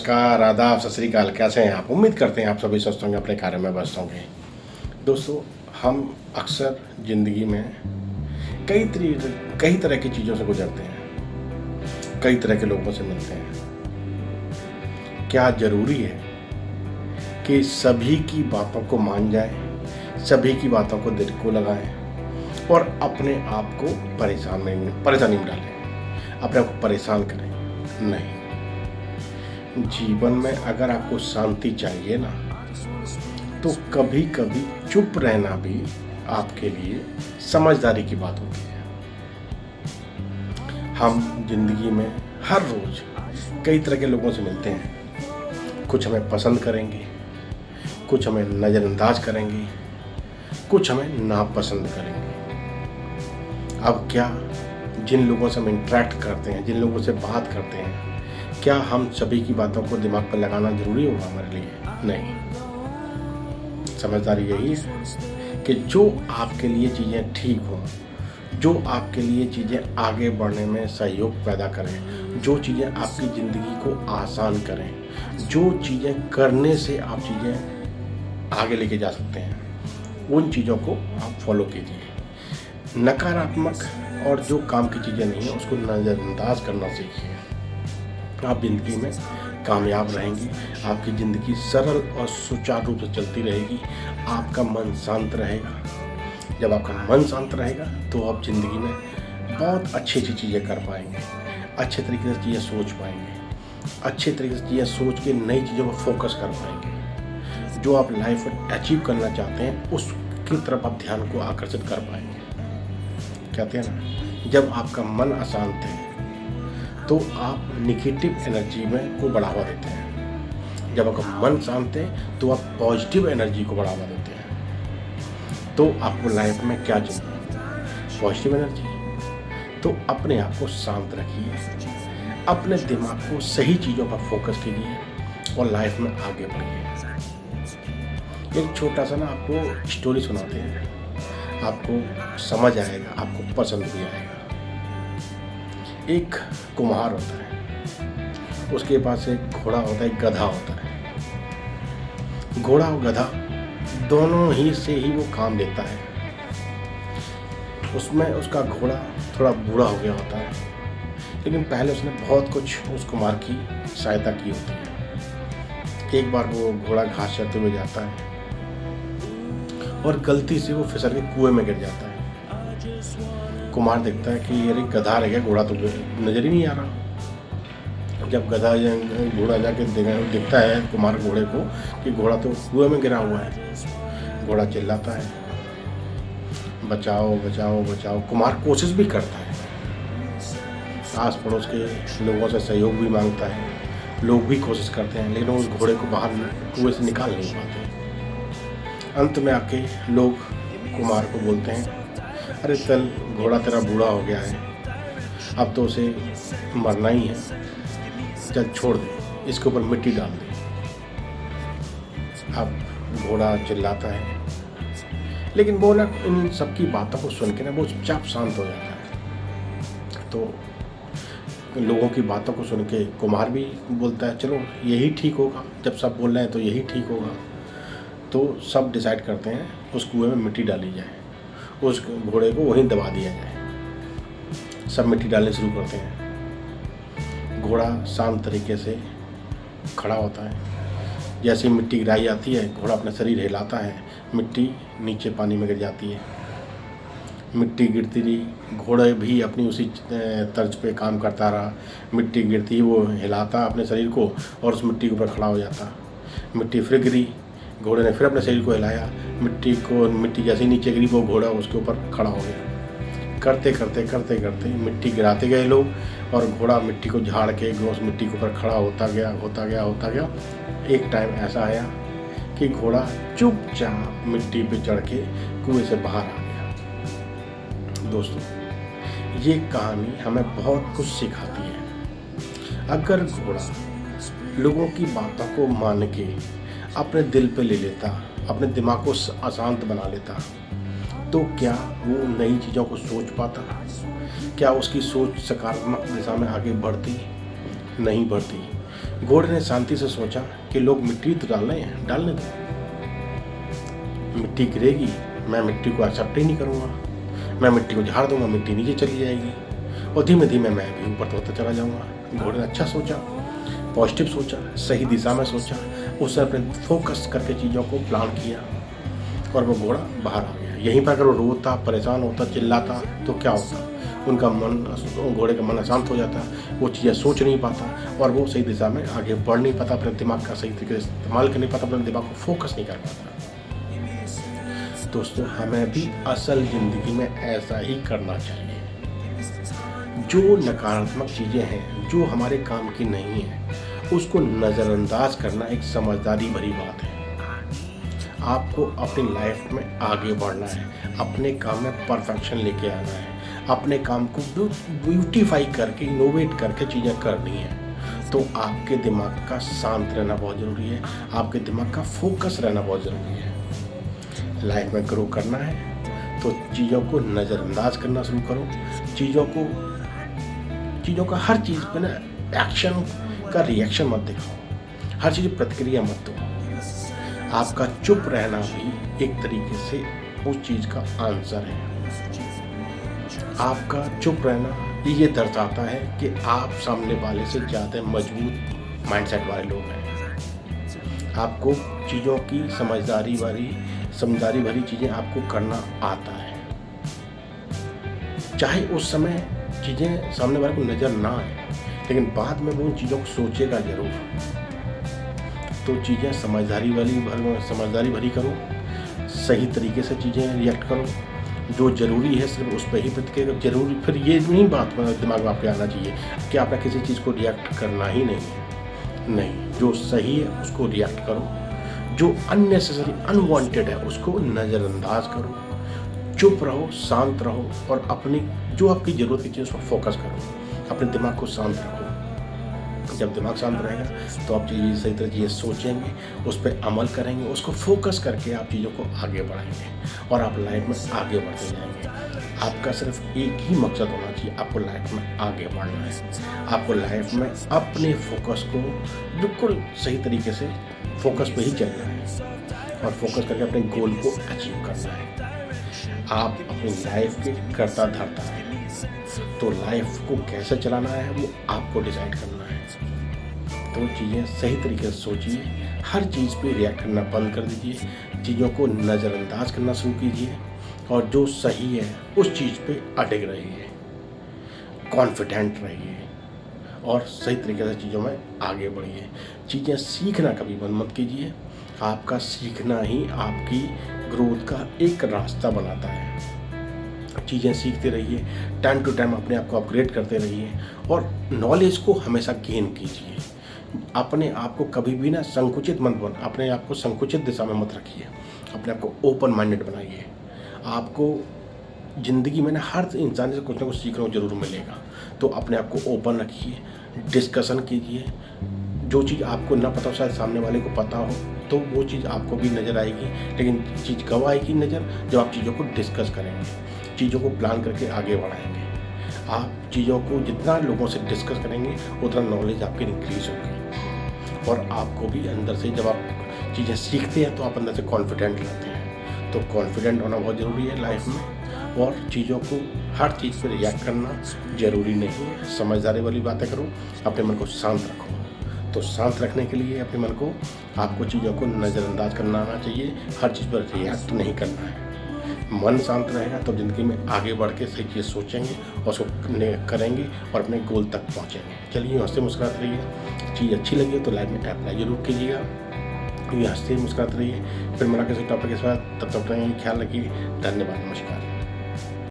नमस्कार, आदाब, सत श्री अकाल। कैसे हैं आप? उम्मीद करते हैं आप सभी स्वस्थ होंगे, अपने कार्य में व्यस्त होंगे। दोस्तों, हम अक्सर ज़िंदगी में कई तरह की चीज़ों से गुजरते हैं, कई तरह के लोगों से मिलते हैं। क्या ज़रूरी है कि सभी की बातों को मान जाएं, सभी की बातों को दिल को लगाएं और अपने आप को परेशानी में डालें, अपने आप को परेशान करें? नहीं। जीवन में अगर आपको शांति चाहिए ना, तो कभी कभी चुप रहना भी आपके लिए समझदारी की बात होती है। हम जिंदगी में हर रोज कई तरह के लोगों से मिलते हैं। कुछ हमें पसंद करेंगे, कुछ हमें नज़रअंदाज करेंगे, कुछ हमें नापसंद करेंगे। अब क्या जिन लोगों से हम इंटरेक्ट करते हैं, जिन लोगों से बात करते हैं, क्या हम सभी की बातों को दिमाग पर लगाना जरूरी होगा हमारे लिए? नहीं। समझदारी यही है कि जो आपके लिए चीज़ें ठीक हों, जो आपके लिए चीज़ें आगे बढ़ने में सहयोग पैदा करें, जो चीज़ें आपकी ज़िंदगी को आसान करें, जो चीज़ें करने से आप चीज़ें आगे लेके जा सकते हैं, उन चीज़ों को आप फॉलो कीजिए। नकारात्मक और जो काम की चीज़ें नहीं हैं उसको नज़रअंदाज करना सीखिए। आप ज़िंदगी में कामयाब रहेंगे, आपकी ज़िंदगी सरल और सुचारू रूप से चलती रहेगी, आपका मन शांत रहेगा। जब आपका मन शांत रहेगा तो आप ज़िंदगी में बहुत अच्छी चीज़ें कर पाएंगे, अच्छे तरीके से चीज़ें सोच पाएंगे, अच्छे तरीके से चीज़ें सोच के नई चीज़ों पर फोकस कर पाएंगे। जो आप लाइफ में अचीव करना चाहते हैं उसकी तरफ आप ध्यान को आकर्षित कर पाएंगे। कहते हैं ना, जब आपका मन अशांत है तो आप निगेटिव एनर्जी में को बढ़ावा देते हैं। जब आपका मन शांत है तो आप पॉजिटिव एनर्जी को बढ़ावा देते हैं। तो आपको लाइफ में क्या चाहिए? Positive energy. तो अपने आप को शांत रखिए, अपने दिमाग को सही चीज़ों पर फोकस कीजिए और लाइफ में आगे बढ़िए। एक छोटा सा ना आपको स्टोरी सुनाते हैं, आपको समझ आएगा, आपको पसंद भी आएगा। एक कुम्हार होता है, उसके पास एक घोड़ा होता है, एक गधा होता है। घोड़ा और गधा दोनों ही से ही वो काम लेता है। उसमें उसका घोड़ा थोड़ा बूढ़ा हो गया होता है, लेकिन पहले उसने बहुत कुछ उस कुम्हार की सहायता की होती है। एक बार वो घोड़ा घास चरते हुए जाता है और गलती से वो फिसल के कुएं में गिर जाता है। कुम्हार देखता है कि अरे गधा रह गया, घोड़ा तो नजर ही नहीं आ रहा। जब घोड़ा जाके देखता है कुम्हार घोड़े को कि घोड़ा तो कुएं में गिरा हुआ है। घोड़ा चिल्लाता है, बचाओ बचाओ बचाओ। कुम्हार कोशिश भी करता है, आस पड़ोस के लोगों से सहयोग भी मांगता है, लोग भी कोशिश करते हैं, लेकिन उस घोड़े को बाहर कुएं से निकाल नहीं पाते। अंत में आके लोग कुम्हार को बोलते हैं, अरे चल, घोड़ा तेरा बूढ़ा हो गया है, अब तो उसे मरना ही है, चल छोड़ दे, इसके ऊपर मिट्टी डाल दे। अब घोड़ा चिल्लाता है, लेकिन वो ना इन सबकी बातों को सुन के ना वो चुपचाप शांत हो जाता है। तो लोगों की बातों को सुन के कुम्हार भी बोलता है, चलो यही ठीक होगा, जब सब बोल रहे हैं तो यही ठीक होगा। तो सब डिसाइड करते हैं उस कुएं में मिट्टी डाली जाए, उस घोड़े को वहीं दबा दिया जाए। सब मिट्टी डालने शुरू करते हैं। घोड़ा शांत तरीके से खड़ा होता है। जैसे ही मिट्टी गिराई जाती है, घोड़ा अपना शरीर हिलाता है, मिट्टी नीचे पानी में गिर जाती है। मिट्टी गिरती रही, घोड़ा भी अपनी उसी तर्ज पे काम करता रहा। मिट्टी गिरती, वो हिलाता अपने शरीर को और उस मिट्टी के ऊपर खड़ा हो जाता। मिट्टी फिर गिरी, घोड़े ने फिर अपने शरीर को हिलाया, मिट्टी जैसे ही नीचे गिरी वो घोड़ा उसके ऊपर खड़ा हो गया। करते करते मिट्टी गिराते गए लोग और घोड़ा मिट्टी को झाड़ के उस मिट्टी के ऊपर खड़ा होता गया। एक टाइम ऐसा आया कि घोड़ा चुपचाप मिट्टी पे चढ़ के कुएं से बाहर आ गया। दोस्तों, ये कहानी हमें बहुत कुछ सिखाती है। अगर घोड़ा लोगों की बातों को मान के अपने दिल पे ले लेता, अपने दिमाग को अशांत बना लेता, तो क्या वो नई चीज़ों को सोच पाता? क्या उसकी सोच सकारात्मक दिशा में आगे बढ़ती? नहीं बढ़ती। घोड़े ने शांति से सोचा कि लोग मिट्टी तो डाल रहे हैं, डालने दो, मिट्टी गिरेगी, मैं मिट्टी को एक्सेप्ट ही नहीं करूँगा, मैं मिट्टी को झाड़ दूंगा, मिट्टी नीचे चली जाएगी और धीमे धीमे मैं भी ऊपर होता चला जाऊँगा। घोड़े ने अच्छा सोचा, पॉजिटिव सोचा, सही दिशा में सोचा, उसने अपने फोकस करके चीज़ों को प्लान किया और वो घोड़ा बाहर आ गया। यहीं पर अगर वो रोता, परेशान होता, चिल्लाता तो क्या होता, उनका मन, घोड़े का मन अशांत हो जाता, वो चीज़ें सोच नहीं पाता और वो सही दिशा में आगे बढ़ नहीं पाता, अपने दिमाग का सही तरीके से इस्तेमाल कर नहीं पाता, अपने दिमाग को फोकस नहीं कर पाता। दोस्तों, हमें भी असल ज़िंदगी में ऐसा ही करना चाहिए। जो नकारात्मक चीज़ें हैं, जो हमारे काम की नहीं है, उसको नज़रअंदाज करना एक समझदारी भरी बात है। आपको अपनी लाइफ में आगे बढ़ना है, अपने काम में परफेक्शन लेके आना है, अपने काम को ब्यूटीफाई करके, इनोवेट करके चीज़ें करनी है। तो आपके दिमाग का शांत रहना बहुत ज़रूरी है, आपके दिमाग का फोकस रहना बहुत ज़रूरी है। लाइफ में ग्रो करना है तो चीज़ों को नज़रअंदाज करना शुरू करो, चीज़ों का हर चीज़ पे ना एक्शन का रिएक्शन मत दिखाओ, हर चीज़ प्रतिक्रिया मत दो। आपका चुप रहना भी एक तरीके से उस चीज़ का आंसर है। आपका चुप रहना ये दर्शाता है कि आप सामने वाले से ज़्यादा मजबूत माइंडसेट वाले लोग हैं। आपको चीज़ों की समझदारी भरी चीज़ें आपको करना आता है, चाहे उस समय चीज़ें सामने वाले को नज़र ना आए, लेकिन बाद में वो उन चीज़ों को सोचेगा ज़रूर। तो चीज़ें समझदारी भरी करो, सही तरीके से चीज़ें रिएक्ट करो, जो ज़रूरी है सिर्फ उस पर ही प्रतिक्रिया जरूरी। फिर ये नहीं बात दिमाग में आपके आना चाहिए कि आपने किसी चीज़ को रिएक्ट करना ही नहीं है। नहीं, जो सही है उसको रिएक्ट करो, जो अननेसेसरी अनवांटेड है उसको नज़रअंदाज करो, चुप रहो, शांत रहो और अपनी जो आपकी ज़रूरत की चीज़ पर फोकस करो, अपने दिमाग को शांत रखो। जब दिमाग शांत रहेगा तो आप चीज़ें सही तरह चीज़ें सोचेंगे, उस पर अमल करेंगे, उसको फोकस करके आप चीज़ों को आगे बढ़ाएंगे और आप लाइफ में आगे बढ़ते जाएंगे। आपका सिर्फ एक ही मकसद होना चाहिए, आपको लाइफ में आगे बढ़ना है। आपको लाइफ में अपने फोकस को बिल्कुल सही तरीके से फोकस पे ही चलना है और फोकस करके अपने गोल को अचीव करना है। आप अपनी लाइफ के कर्ता धर्ता हैं, तो लाइफ को कैसे चलाना है वो आपको डिसाइड करना है। तो चीज़ें सही तरीके से सोचिए, हर चीज़ पे रिएक्ट करना बंद कर दीजिए, चीज़ों को नज़रअंदाज करना शुरू कीजिए और जो सही है उस चीज़ पे अटक रहिए, कॉन्फिडेंट रहिए और सही तरीके से चीज़ों में आगे बढ़िए। चीज़ें सीखना कभी बंद मत कीजिए, आपका सीखना ही आपकी ग्रोथ का एक रास्ता बनाता है। चीज़ें सीखते रहिए, टाइम टू टाइम अपने आप को अपग्रेड करते रहिए और नॉलेज को हमेशा गेन कीजिए। अपने आप को कभी भी ना संकुचित मत बन, अपने आप को संकुचित दिशा में मत रखिए, अपने आप को ओपन माइंडेड बनाइए। आपको ज़िंदगी में ना हर इंसान से कुछ ना कुछ सीखने को ज़रूर मिलेगा, तो अपने आप को ओपन रखिए, डिस्कशन कीजिए। जो चीज़ आपको ना पता हो शायद सामने वाले को पता हो, तो वो चीज़ आपको भी नज़र आएगी, लेकिन चीज़ कब आएगी नज़र, जब आप चीज़ों को डिस्कस करेंगे, चीज़ों को प्लान करके आगे बढ़ाएंगे। आप चीज़ों को जितना लोगों से डिस्कस करेंगे उतना नॉलेज आपकी इंक्रीज होगी और आपको भी अंदर से जब आप चीज़ें सीखते हैं तो आप अंदर से कॉन्फिडेंट रहते हैं। तो कॉन्फिडेंट होना बहुत ज़रूरी है लाइफ में और चीज़ों को हर चीज़ पर रिएक्ट करना ज़रूरी नहीं है। समझदारी वाली बातें करो, अपने मन को शांत रखो। तो शांत रखने के लिए अपने मन को आपको चीज़ों को नज़रअंदाज करना आना चाहिए, हर चीज़ पर रिएक्ट नहीं करना है। मन शांत रहेगा तो ज़िंदगी में आगे बढ़ के सही चीज़ सोचेंगे और उसको करेंगे और अपने गोल तक पहुँचेंगे। चलिए हंसते मुस्कुराते रहिए, चीज़ अच्छी लगी तो लाइफ में अप्लाई जरूर कीजिएगा। ये हंसते मुस्कुराते रहिए, फिर मिला किसी टॉपिक के साथ, तब तक ख्याल रखिए। धन्यवाद, नमस्कार।